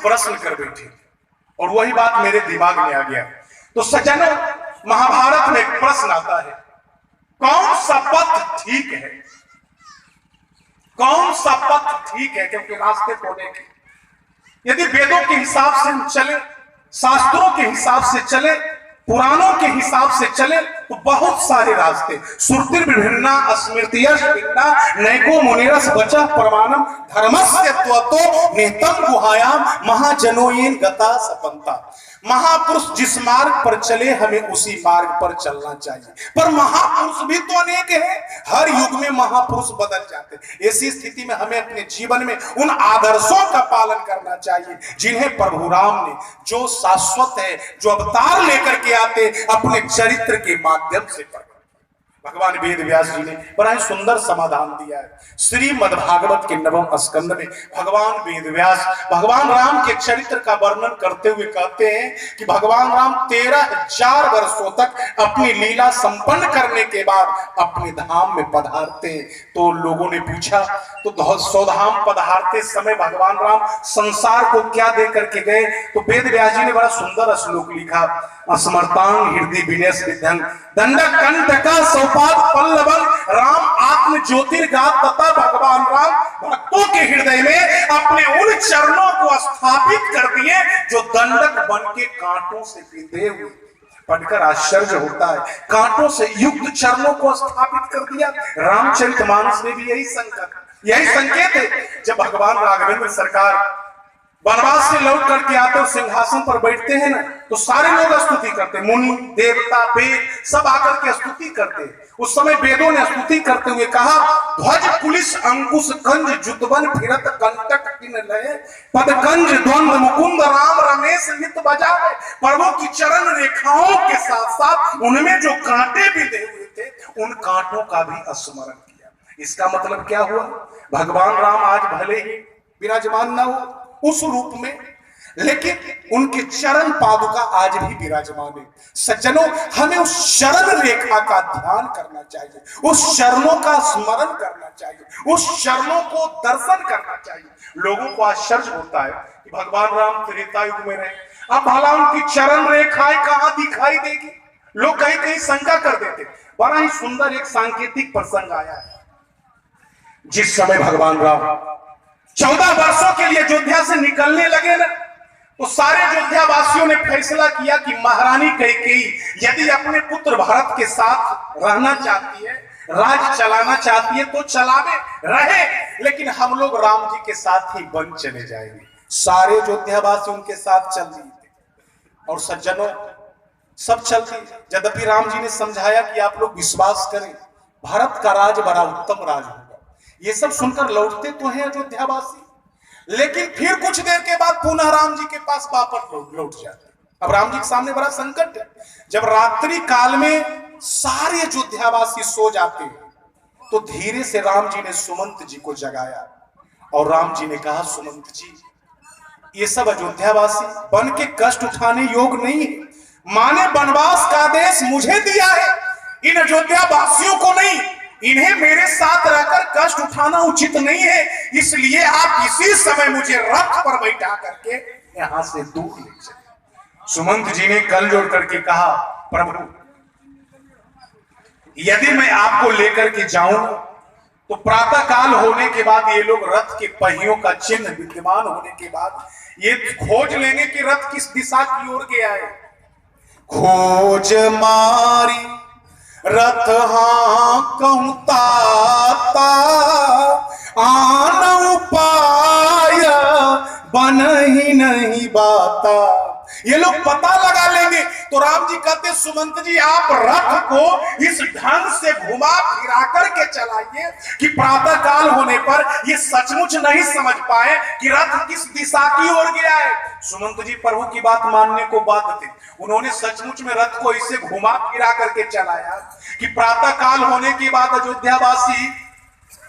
प्रश्न कर बैठे और वही बात मेरे दिमाग में आ गया। तो सज्जनों, महाभारत में एक प्रश्न आता है, कौन सा पथ ठीक है? कौन सा पथ ठीक है? क्योंकि रास्ते तो देखे, यदि वेदों के हिसाब से हम चले, शास्त्रों के हिसाब से चले, पुराणों के हिसाब से चले तो बहुत सारे रास्ते। श्रुतिर्विभिन्ना स्मृतियश्च भिन्ना नैको मुनिरस वचः प्रमाणम धर्मस्य त्वतो निहितं गुहायाम महाजनोयेन गता सपंता। महापुरुष जिस मार्ग पर चले हमें उसी मार्ग पर चलना चाहिए। पर महापुरुष भी तो अनेक हैं, हर युग में महापुरुष बदल जाते हैं। ऐसी स्थिति में हमें अपने जीवन में उन आदर्शों का पालन करना चाहिए जिन्हें प्रभु राम ने, जो शाश्वत है, जो अवतार लेकर के आते अपने चरित्र के माध्यम से प्रकट। भगवान वेद व्यास जी ने बड़ा ही सुंदर समाधान दिया है। श्रीमद् भागवत के 9वें स्कंद में भगवान वेद व्यास भगवान राम के चरित्र का वर्णन करते हुए कहते हैं कि भगवान राम 13,000 वर्षों तक अपनी लीला संपन्न करने के बाद अपने धाम में पधारते हैं। तो लोगों ने पूछा, तो सौधाम पधारते समय भगवान राम संसार को क्या दे करके गए? तो वेद व्यास जी ने बड़ा सुंदर श्लोक लिखा, स्मरतांग हृदय विनय विधं दंडक कंटका सौपाद पल्लवन राम आत्म ज्योतिर्गात। तथा भगवान राम भक्तों के हृदय में अपने उन चरणों को स्थापित कर दिए जो दंडक बन के कांटों से बिंधे हुए। पढ़कर आश्चर्य होता है, कांटों से युक्त चरणों को स्थापित कर दिया। रामचरितमानस में भी यही संकेत है। जब भगवान राघवेंद्र सरकार वनवास से लौट करके आते और सिंहासन पर बैठते हैं ना, तो सारे लोग स्तुति करते, मुनि देवता वेद सब आकर के स्तुति करते हैं। उस समय वेदों ने स्तुति करते हुए कहा, ध्वज पुलिस अंकुश कंज जुतवन फिरत कंटक किन लय पद कंज द्वंद मुकुंद राम रमेश नित बजावे। प्रभु की चरण रेखाओं के साथ साथ उनमें जो कांटे बिंधे हुए थे उन कांटों का भी स्मरण किया। इसका मतलब क्या हुआ? भगवान राम आज भले ही विराजमान न हो उस रूप में, लेकिन उनके चरण पादुका आज भी विराजमान है। सज्जनों, हमें उस चरण रेखा का ध्यान करना चाहिए, उस चरणों का स्मरण करना चाहिए, उस चरणों को दर्शन करना चाहिए। लोगों को आश्चर्य होता है कि भगवान राम त्रेता युग में रहे, अब भला उनकी चरण रेखाएं कहां दिखाई देगी? लोग कहीं कहीं शंका कर देते। बड़ा ही सुंदर एक सांकेतिक प्रसंग आया है। जिस समय भगवान राम 14 वर्षों के लिए अयोध्या से निकलने लगे ना, तो सारे अयोध्या वासियों ने फैसला किया कि महारानी कैकेयी यदि अपने पुत्र भरत के साथ रहना चाहती है, राज चलाना चाहती है तो चलावे, रहे, लेकिन हम लोग राम जी के साथ ही वन चले जाएंगे। सारे अयोध्या वासी उनके साथ चल दिए थे और सज्जनों सब चल दिए। यद्यपि राम जी ने समझाया कि आप लोग विश्वास करें, भारत का राज बड़ा उत्तम राज होगा। ये सब सुनकर लौटते तो हैं अयोध्यावासी, लेकिन फिर कुछ देर के बाद पुनः राम जी के पास वापस लौट जाते। अब राम जी के सामने बड़ा संकट है। जब रात्रि काल में सारे अयोध्यावासी सो जाते हैं तो धीरे से राम जी ने सुमंत जी को जगाया और राम जी ने कहा, सुमंत जी, ये सब अयोध्यावासी बन के कष्ट उठाने योग नहीं है। मां ने वनवास का आदेश मुझे दिया है, इन अयोध्यावासियों को नहीं। इन्हें मेरे साथ रहकर कष्ट उठाना उचित नहीं है, इसलिए आप इसी समय मुझे रथ पर बैठा करके यहां से दूर ले चले। सुमंत जी ने कल जोड़ करके कहा, प्रभु यदि मैं आपको लेकर के जाऊं तो प्रातः काल होने के बाद ये लोग रथ के पहियों का चिन्ह विद्यमान होने के बाद ये खोज लेंगे कि रथ किस दिशा की ओर गया है। खोज मारी रथ हाँ कहूं ताता आन उपाय बन ही नहीं बाता। ये लोग पता लगा लेंगे। तो राम जी कहते, सुमंत जी आप रथ को इस ढंग से घुमा फिरा करके चलाइए कि प्रातः काल होने पर ये सचमुच नहीं समझ पाए कि रथ किस दिशा की ओर गया है। सुमंत जी प्रभु की बात मानने को बाध्य थे। उन्होंने सचमुच में रथ को इसे घुमा फिरा करके चलाया कि प्रातः काल होने के बाद अयोध्यावासी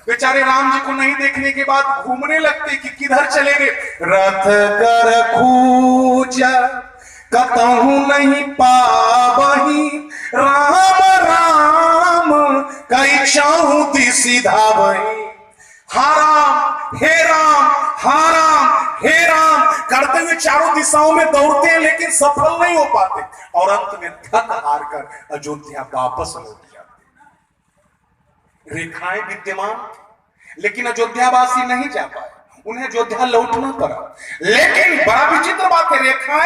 बेचारे राम जी को नहीं देखने के बाद घूमने लगते कि किधर चले गए। रथ कर खूजा कतहु नहीं पावही राम राम कई चाहूती सीधा वही। हा राम हे राम, हा राम हे राम करते हुए चारों दिशाओं में दौड़ते हैं, लेकिन सफल नहीं हो पाते और अंत में थक हार कर अयोध्या वापस लौट जाते। रेखाएं विद्यमान, लेकिन अयोध्यावासी नहीं जा पाए, उन्हें अयोध्या लौटना पड़ा। लेकिन बड़ा विचित्र बात है, रेखाएं